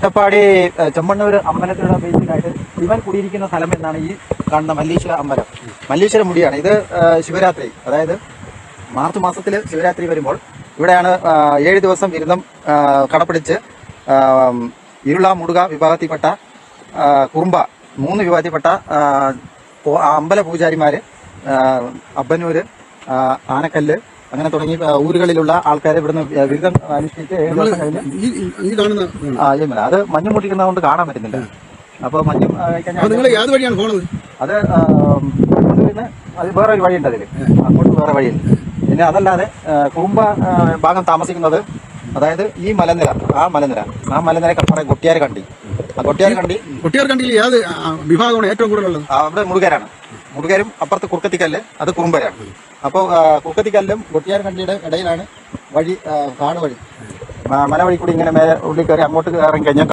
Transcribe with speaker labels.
Speaker 1: അട്ടപ്പാടി ചെമ്മണ്ണൂർ അമ്പലത്തിലുള്ള ബേസിലായിട്ട് ശിവൻ കുടിയിരിക്കുന്ന സ്ഥലം എന്നാണ് ഈ കാണുന്ന മല്ലീശ്വര അമ്പലം. മല്ലീശ്വര മുടിയാണ് ഇത്. ശിവരാത്രി, അതായത് മാർച്ച് മാസത്തിൽ ശിവരാത്രി വരുമ്പോൾ ഇവിടെയാണ് 7 ദിവസം വിരുദ്ധം കടപ്പിടിച്ച് ഇരുള മുടുക വിഭാഗത്തിൽപ്പെട്ട കുറുമ്പ 3 വിഭാഗത്തിൽപ്പെട്ട അമ്പല പൂജാരിമാര്, അബ്ബന്നൂര്, ആനക്കല്ല് അങ്ങനെ തുടങ്ങി ഊരുകളിലുള്ള ആൾക്കാരെ ഇവിടുന്ന് വിരുദ്ധം അനുഷ്ഠിച്ച് 7 ദിവസം കഴിഞ്ഞ് അത് മഞ്ഞ് മുട്ടിക്കുന്നത് കൊണ്ട് കാണാൻ പറ്റുന്നില്ല. അപ്പൊ മഞ്ഞും അത് അത് വേറൊരു വഴിയുണ്ട് അതില്, അങ്ങോട്ട് വേറെ വഴിയുണ്ട്. പിന്നെ അതല്ലാതെ കുറുമ്പ ഭാഗം താമസിക്കുന്നത്, അതായത് ഈ മലനിര, ആ മലനിരക്കപ്പുറം കൊട്ടിയാർ കണ്ടി. ആ കൊട്ടിയാർ കണ്ടിയിൽ ഏത് വിഭാഗമാണ് ഏറ്റവും കൂടുതലുള്ളത്? അവിടെ മുടുകരാണ്. മുടുകരും അപ്പുറത്ത് കുറുക്കത്തിക്കല്ല്, അത് കുറുമ്പരാണ്. അപ്പോൾ കുറുക്കത്തിക്കല്ലും കൊട്ടിയാർ കണ്ടിയുടെ ഇടയിലാണ് വഴി, കാട് വഴി, മല വഴി കൂടി ഇങ്ങനെ മേലെ ഉള്ളിൽ കയറി അങ്ങോട്ട് ഇറങ്ങി കഴിഞ്ഞാൽ